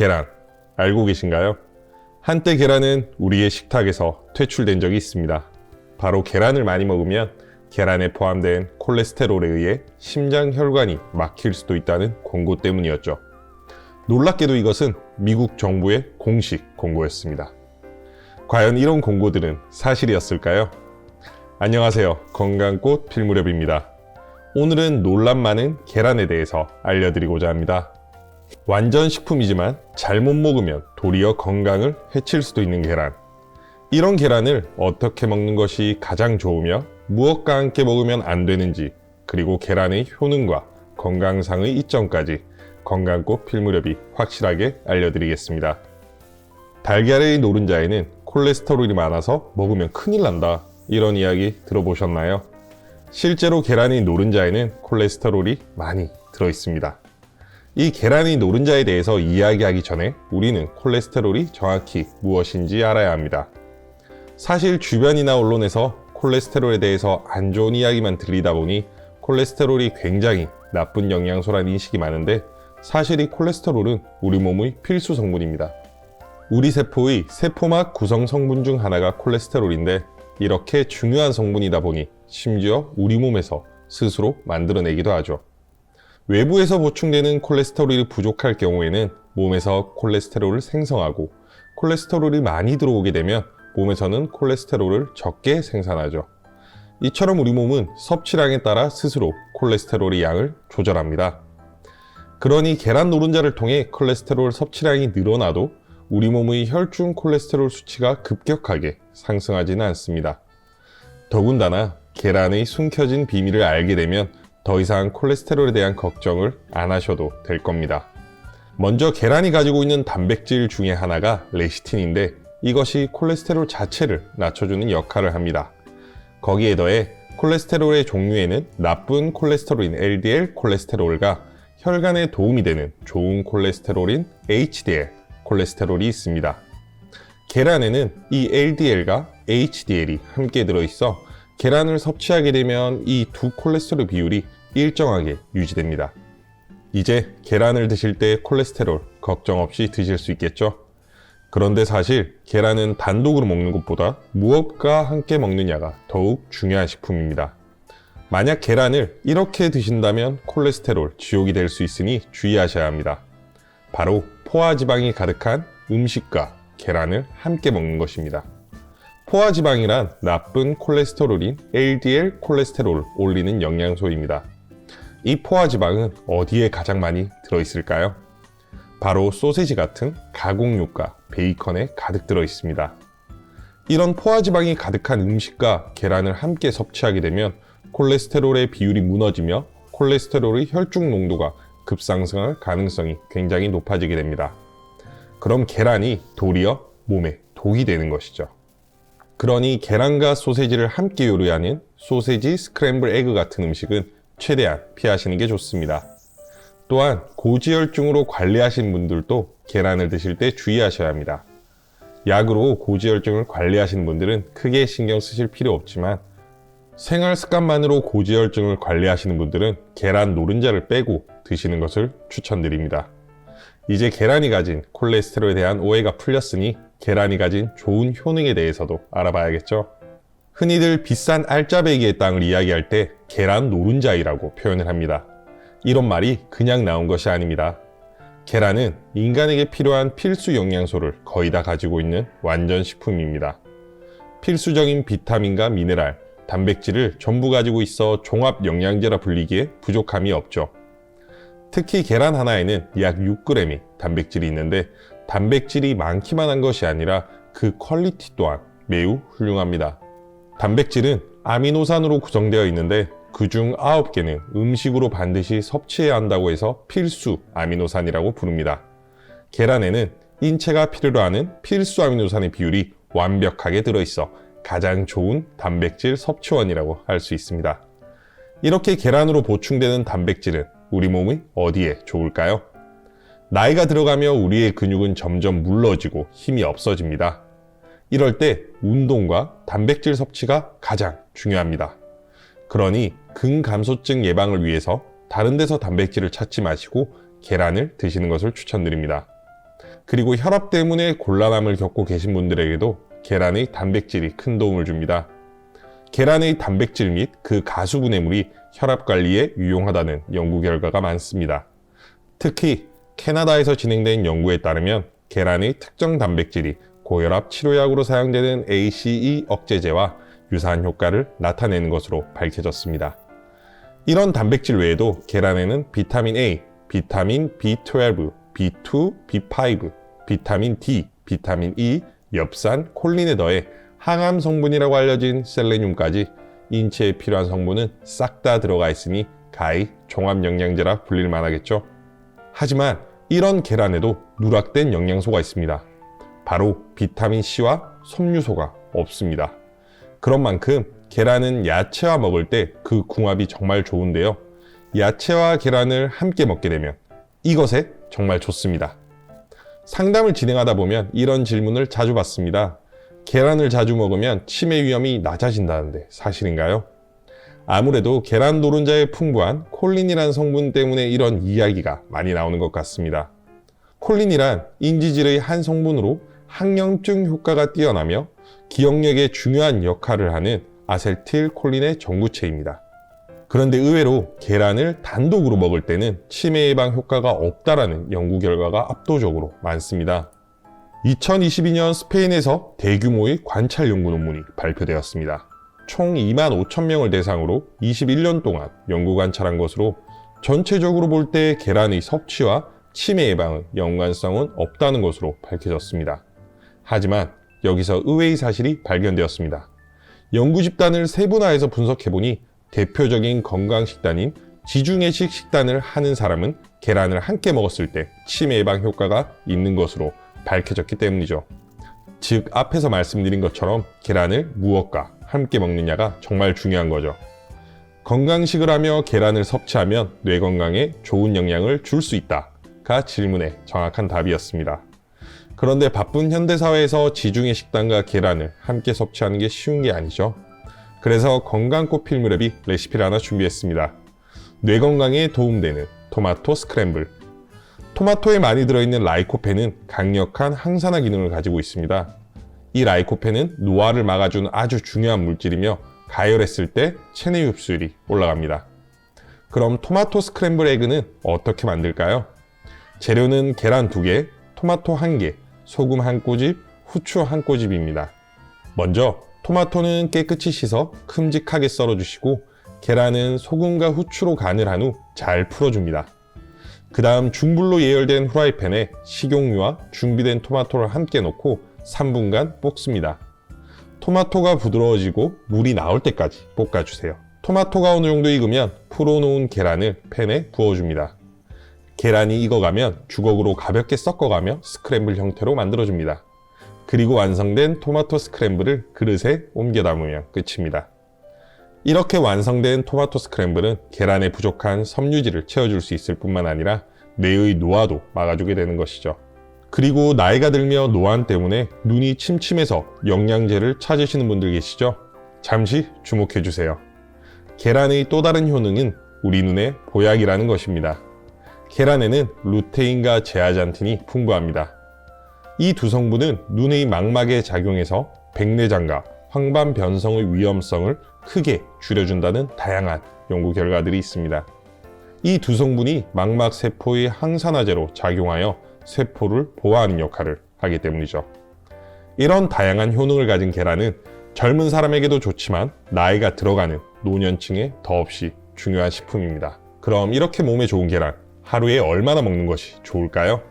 계란, 알고 계신가요? 한때 계란은 우리의 식탁에서 퇴출된 적이 있습니다. 바로 계란을 많이 먹으면 계란에 포함된 콜레스테롤에 의해 심장 혈관이 막힐 수도 있다는 권고 때문이었죠. 놀랍게도 이것은 미국 정부의 공식 권고였습니다. 과연 이런 권고들은 사실이었을까요? 안녕하세요. 건강꽃 필무렵입니다. 오늘은 논란 많은 계란에 대해서 알려드리고자 합니다. 완전 식품이지만 잘못 먹으면 도리어 건강을 해칠 수도 있는 계란. 이런 계란을 어떻게 먹는 것이 가장 좋으며 무엇과 함께 먹으면 안 되는지, 그리고 계란의 효능과 건강상의 이점까지 건강꽃 필무렵이 확실하게 알려드리겠습니다. 달걀의 노른자에는 콜레스테롤이 많아서 먹으면 큰일 난다, 이런 이야기 들어보셨나요? 실제로 계란의 노른자에는 콜레스테롤이 많이 들어있습니다. 이 계란의 노른자에 대해서 이야기하기 전에 우리는 콜레스테롤이 정확히 무엇인지 알아야 합니다. 사실 주변이나 언론에서 콜레스테롤에 대해서 안 좋은 이야기만 들리다 보니 콜레스테롤이 굉장히 나쁜 영양소라는 인식이 많은데, 사실 이 콜레스테롤은 우리 몸의 필수 성분입니다. 우리 세포의 세포막 구성 성분 중 하나가 콜레스테롤인데, 이렇게 중요한 성분이다 보니 심지어 우리 몸에서 스스로 만들어내기도 하죠. 외부에서 보충되는 콜레스테롤이 부족할 경우에는 몸에서 콜레스테롤을 생성하고, 콜레스테롤이 많이 들어오게 되면 몸에서는 콜레스테롤을 적게 생산하죠. 이처럼 우리 몸은 섭취량에 따라 스스로 콜레스테롤의 양을 조절합니다. 그러니 계란 노른자를 통해 콜레스테롤 섭취량이 늘어나도 우리 몸의 혈중 콜레스테롤 수치가 급격하게 상승하지는 않습니다. 더군다나 계란의 숨겨진 비밀을 알게 되면 더 이상 콜레스테롤에 대한 걱정을 안 하셔도 될 겁니다. 먼저 계란이 가지고 있는 단백질 중에 하나가 레시틴인데, 이것이 콜레스테롤 자체를 낮춰주는 역할을 합니다. 거기에 더해 콜레스테롤의 종류에는 나쁜 콜레스테롤인 LDL 콜레스테롤과 혈관에 도움이 되는 좋은 콜레스테롤인 HDL 콜레스테롤이 있습니다. 계란에는 이 LDL과 HDL이 함께 들어있어 계란을 섭취하게 되면 이 두 콜레스테롤 비율이 일정하게 유지됩니다. 이제 계란을 드실 때 콜레스테롤 걱정 없이 드실 수 있겠죠? 그런데 사실 계란은 단독으로 먹는 것보다 무엇과 함께 먹느냐가 더욱 중요한 식품입니다. 만약 계란을 이렇게 드신다면 콜레스테롤 지옥이 될 수 있으니 주의하셔야 합니다. 바로 포화지방이 가득한 음식과 계란을 함께 먹는 것입니다. 포화지방이란 나쁜 콜레스테롤인 LDL 콜레스테롤을 올리는 영양소입니다. 이 포화지방은 어디에 가장 많이 들어있을까요? 바로 소세지 같은 가공육과 베이컨에 가득 들어 있습니다. 이런 포화지방이 가득한 음식과 계란을 함께 섭취하게 되면 콜레스테롤의 비율이 무너지며 콜레스테롤의 혈중 농도가 급상승할 가능성이 굉장히 높아지게 됩니다. 그럼 계란이 도리어 몸에 독이 되는 것이죠. 그러니 계란과 소세지를 함께 요리하는 소세지 스크램블 에그 같은 음식은 최대한 피하시는 게 좋습니다. 또한 고지혈증으로 관리하신 분들도 계란을 드실 때 주의하셔야 합니다. 약으로 고지혈증을 관리하시는 분들은 크게 신경 쓰실 필요 없지만, 생활 습관만으로 고지혈증을 관리하시는 분들은 계란 노른자를 빼고 드시는 것을 추천드립니다. 이제 계란이 가진 콜레스테롤에 대한 오해가 풀렸으니 계란이 가진 좋은 효능에 대해서도 알아봐야겠죠. 흔히들 비싼 알짜배기의 땅을 이야기할 때 계란 노른자이라고 표현을 합니다. 이런 말이 그냥 나온 것이 아닙니다. 계란은 인간에게 필요한 필수 영양소를 거의 다 가지고 있는 완전 식품입니다. 필수적인 비타민과 미네랄, 단백질을 전부 가지고 있어 종합 영양제라 불리기에 부족함이 없죠. 특히 계란 하나에는 약 6g의 단백질이 있는데, 단백질이 많기만 한 것이 아니라 그 퀄리티 또한 매우 훌륭합니다. 단백질은 아미노산으로 구성되어 있는데, 그중 9개는 음식으로 반드시 섭취해야 한다고 해서 필수 아미노산이라고 부릅니다. 계란에는 인체가 필요로 하는 필수 아미노산의 비율이 완벽하게 들어있어 가장 좋은 단백질 섭취원이라고 할 수 있습니다. 이렇게 계란으로 보충되는 단백질은 우리 몸의 어디에 좋을까요? 나이가 들어가며 우리의 근육은 점점 물러지고 힘이 없어집니다. 이럴 때 운동과 단백질 섭취가 가장 중요합니다. 그러니 근감소증 예방을 위해서 다른 데서 단백질을 찾지 마시고 계란을 드시는 것을 추천드립니다. 그리고 혈압 때문에 곤란함을 겪고 계신 분들에게도 계란의 단백질이 큰 도움을 줍니다. 계란의 단백질 및 그 가수분해물이 혈압 관리에 유용하다는 연구 결과가 많습니다. 특히 캐나다에서 진행된 연구에 따르면 계란의 특정 단백질이 고혈압 치료약으로 사용되는 ACE 억제제와 유사한 효과를 나타내는 것으로 밝혀졌습니다. 이런 단백질 외에도 계란에는 비타민 A, 비타민 B12, B2, B5, 비타민 D, 비타민 E, 엽산, 콜린에 더해 항암 성분이라고 알려진 셀레늄까지 인체에 필요한 성분은 싹 다 들어가 있으니 가히 종합영양제라 불릴 만하겠죠. 하지만 이런 계란에도 누락된 영양소가 있습니다. 바로 비타민 C와 섬유소가 없습니다. 그런 만큼 계란은 야채와 먹을 때 그 궁합이 정말 좋은데요. 야채와 계란을 함께 먹게 되면 이것에 정말 좋습니다. 상담을 진행하다 보면 이런 질문을 자주 받습니다. 계란을 자주 먹으면 치매 위험이 낮아진다는데 사실인가요? 아무래도 계란 노른자에 풍부한 콜린이라는 성분 때문에 이런 이야기가 많이 나오는 것 같습니다. 콜린이란 인지질의 한 성분으로 항염증 효과가 뛰어나며 기억력에 중요한 역할을 하는 아세틸콜린의 전구체입니다. 그런데 의외로 계란을 단독으로 먹을 때는 치매 예방 효과가 없다라는 연구 결과가 압도적으로 많습니다. 2022년 스페인에서 대규모의 관찰 연구 논문이 발표되었습니다. 총 2만 5천 명을 대상으로 21년 동안 연구 관찰한 것으로 전체적으로 볼 때 계란의 섭취와 치매 예방은 연관성은 없다는 것으로 밝혀졌습니다. 하지만 여기서 의외의 사실이 발견되었습니다. 연구 집단을 세분화해서 분석해보니 대표적인 건강식단인 지중해식 식단을 하는 사람은 계란을 함께 먹었을 때 치매 예방 효과가 있는 것으로 밝혀졌기 때문이죠. 즉 앞에서 말씀드린 것처럼 계란을 무엇과 함께 먹느냐가 정말 중요한 거죠. 건강식을 하며 계란을 섭취하면 뇌 건강에 좋은 영향을 줄 수 있다가 질문의 정확한 답이었습니다. 그런데 바쁜 현대사회에서 지중해 식단과 계란을 함께 섭취하는 게 쉬운 게 아니죠. 그래서 건강꽃 필무렵이 레시피를 하나 준비했습니다. 뇌 건강에 도움되는 토마토 스크램블. 토마토에 많이 들어있는 라이코펜은 강력한 항산화 기능을 가지고 있습니다. 이 라이코펜은 노화를 막아주는 아주 중요한 물질이며 가열했을 때 체내 흡수율이 올라갑니다. 그럼 토마토 스크램블 에그는 어떻게 만들까요? 재료는 계란 2개, 토마토 1개, 소금 1꼬집, 후추 1꼬집입니다. 먼저 토마토는 깨끗이 씻어 큼직하게 썰어주시고 계란은 소금과 후추로 간을 한 후 잘 풀어줍니다. 그 다음 중불로 예열된 후라이팬에 식용유와 준비된 토마토를 함께 넣고 3분간 볶습니다. 토마토가 부드러워지고 물이 나올 때까지 볶아주세요. 토마토가 어느 정도 익으면 풀어놓은 계란을 팬에 부어줍니다. 계란이 익어가면 주걱으로 가볍게 섞어가며 스크램블 형태로 만들어줍니다. 그리고 완성된 토마토 스크램블을 그릇에 옮겨 담으면 끝입니다. 이렇게 완성된 토마토 스크램블은 계란에 부족한 섬유질을 채워줄 수 있을 뿐만 아니라 뇌의 노화도 막아주게 되는 것이죠. 그리고 나이가 들며 노안 때문에 눈이 침침해서 영양제를 찾으시는 분들 계시죠? 잠시 주목해주세요. 계란의 또 다른 효능은 우리 눈의 보약이라는 것입니다. 계란에는 루테인과 제아잔틴이 풍부합니다. 이 두 성분은 눈의 망막에 작용해서 백내장과 황반 변성의 위험성을 크게 줄여준다는 다양한 연구 결과들이 있습니다. 이 두 성분이 망막 세포의 항산화제로 작용하여 세포를 보호하는 역할을 하기 때문이죠. 이런 다양한 효능을 가진 계란은 젊은 사람에게도 좋지만 나이가 들어가는 노년층에 더없이 중요한 식품입니다. 그럼 이렇게 몸에 좋은 계란, 하루에 얼마나 먹는 것이 좋을까요?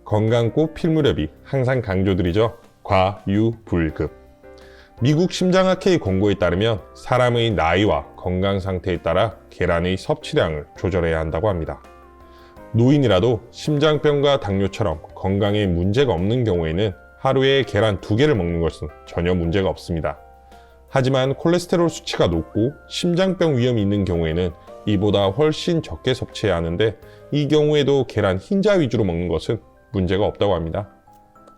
건강꽃 필무렵이 항상 강조드리죠. 과유불급. 미국 심장학회의 권고에 따르면 사람의 나이와 건강 상태에 따라 계란의 섭취량을 조절해야 한다고 합니다. 노인이라도 심장병과 당뇨처럼 건강에 문제가 없는 경우에는 하루에 계란 2개를 먹는 것은 전혀 문제가 없습니다. 하지만 콜레스테롤 수치가 높고 심장병 위험이 있는 경우에는 이보다 훨씬 적게 섭취해야 하는데 이 경우에도 계란 흰자 위주로 먹는 것은 문제가 없다고 합니다.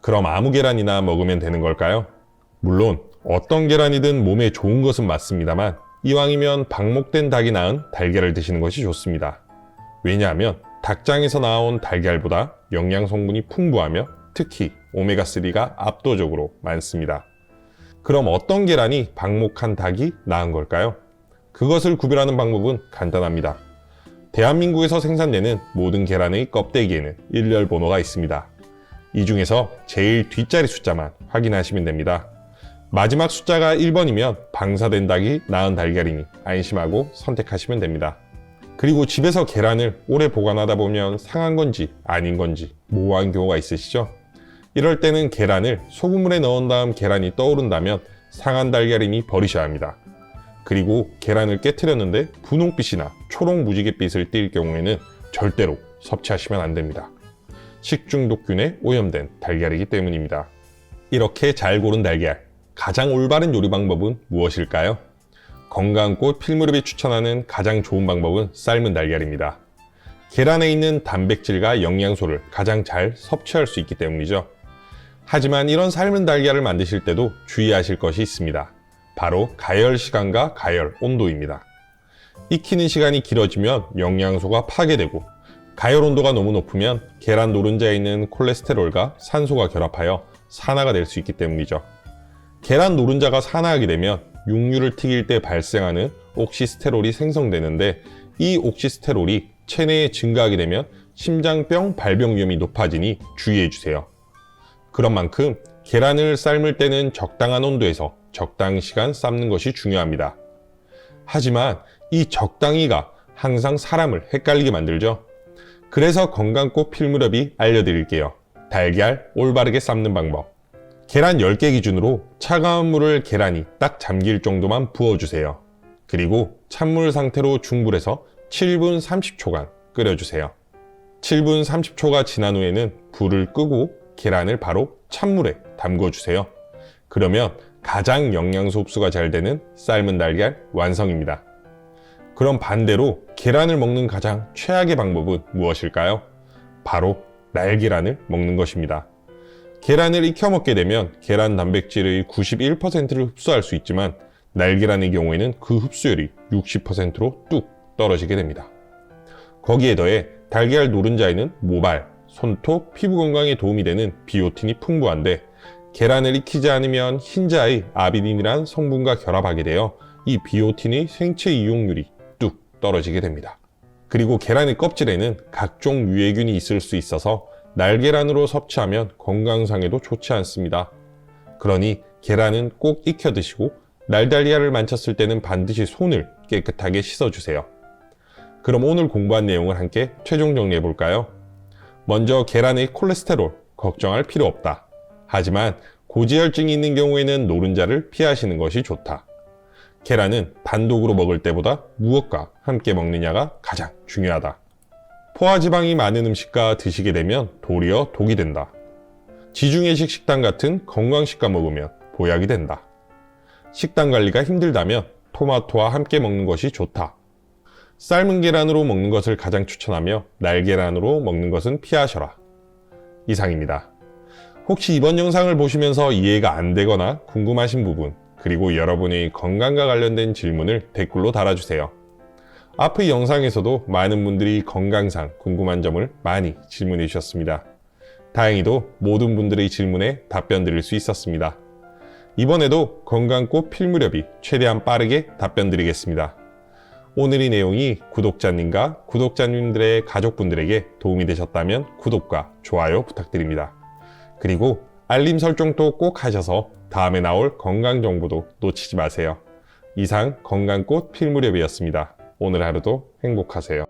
그럼 아무 계란이나 먹으면 되는 걸까요? 물론 어떤 계란이든 몸에 좋은 것은 맞습니다만 이왕이면 방목된 닭이 낳은 달걀을 드시는 것이 좋습니다. 왜냐하면 닭장에서 나온 달걀보다 영양 성분이 풍부하며 특히 오메가3가 압도적으로 많습니다. 그럼 어떤 계란이 방목한 닭이 나은 걸까요? 그것을 구별하는 방법은 간단합니다. 대한민국에서 생산되는 모든 계란의 껍데기에는 일렬 번호가 있습니다. 이 중에서 제일 뒷자리 숫자만 확인하시면 됩니다. 마지막 숫자가 1번이면 방사된 닭이 나은 달걀이니 안심하고 선택하시면 됩니다. 그리고 집에서 계란을 오래 보관하다 보면 상한 건지 아닌 건지 모호한 경우가 있으시죠? 이럴 때는 계란을 소금물에 넣은 다음 계란이 떠오른다면 상한 달걀이니 버리셔야 합니다. 그리고 계란을 깨트렸는데 분홍빛이나 초록 무지갯빛을 띌 경우에는 절대로 섭취하시면 안 됩니다. 식중독균에 오염된 달걀이기 때문입니다. 이렇게 잘 고른 달걀, 가장 올바른 요리 방법은 무엇일까요? 건강꽃 필무렵이 추천하는 가장 좋은 방법은 삶은 달걀입니다. 계란에 있는 단백질과 영양소를 가장 잘 섭취할 수 있기 때문이죠. 하지만 이런 삶은 달걀을 만드실 때도 주의하실 것이 있습니다. 바로 가열 시간과 가열 온도입니다. 익히는 시간이 길어지면 영양소가 파괴되고 가열 온도가 너무 높으면 계란 노른자에 있는 콜레스테롤과 산소가 결합하여 산화가 될 수 있기 때문이죠. 계란 노른자가 산화하게 되면 육류를 튀길 때 발생하는 옥시스테롤이 생성되는데 이 옥시스테롤이 체내에 증가하게 되면 심장병 발병 위험이 높아지니 주의해 주세요. 그런 만큼 계란을 삶을 때는 적당한 온도에서 적당 시간 삶는 것이 중요합니다. 하지만 이 적당히가 항상 사람을 헷갈리게 만들죠. 그래서 건강꽃 필무렵이 알려드릴게요. 달걀 올바르게 삶는 방법. 계란 10개 기준으로 차가운 물을 계란이 딱 잠길 정도만 부어주세요. 그리고 찬물 상태로 중불에서 7분 30초간 끓여주세요. 7분 30초가 지난 후에는 불을 끄고 계란을 바로 찬물에 담궈주세요. 그러면 가장 영양소 흡수가 잘 되는 삶은 달걀 완성입니다. 그럼 반대로 계란을 먹는 가장 최악의 방법은 무엇일까요? 바로 날계란을 먹는 것입니다. 계란을 익혀 먹게 되면 계란 단백질의 91%를 흡수할 수 있지만 날계란의 경우에는 그 흡수율이 60%로 뚝 떨어지게 됩니다. 거기에 더해 달걀 노른자에는 모발, 손톱, 피부 건강에 도움이 되는 비오틴이 풍부한데 계란을 익히지 않으면 흰자의 아비딘이란 성분과 결합하게 되어 이 비오틴의 생체 이용률이 뚝 떨어지게 됩니다. 그리고 계란의 껍질에는 각종 유해균이 있을 수 있어서 날계란으로 섭취하면 건강상에도 좋지 않습니다. 그러니 계란은 꼭 익혀 드시고 날달걀을 만졌을 때는 반드시 손을 깨끗하게 씻어주세요. 그럼 오늘 공부한 내용을 함께 최종 정리해 볼까요? 먼저 계란의 콜레스테롤 걱정할 필요 없다. 하지만 고지혈증이 있는 경우에는 노른자를 피하시는 것이 좋다. 계란은 단독으로 먹을 때보다 무엇과 함께 먹느냐가 가장 중요하다. 포화지방이 많은 음식과 드시게 되면 도리어 독이 된다. 지중해식 식단 같은 건강식과 먹으면 보약이 된다. 식단 관리가 힘들다면 토마토와 함께 먹는 것이 좋다. 삶은 계란으로 먹는 것을 가장 추천하며 날계란으로 먹는 것은 피하셔라. 이상입니다. 혹시 이번 영상을 보시면서 이해가 안 되거나 궁금하신 부분, 그리고 여러분의 건강과 관련된 질문을 댓글로 달아주세요. 앞의 영상에서도 많은 분들이 건강상 궁금한 점을 많이 질문해 주셨습니다. 다행히도 모든 분들의 질문에 답변 드릴 수 있었습니다. 이번에도 건강꽃 필무렵이 최대한 빠르게 답변 드리겠습니다. 오늘의 내용이 구독자님과 구독자님들의 가족분들에게 도움이 되셨다면 구독과 좋아요 부탁드립니다. 그리고 알림 설정도 꼭 하셔서 다음에 나올 건강 정보도 놓치지 마세요. 이상 건강꽃 필무렵이었습니다. 오늘 하루도 행복하세요.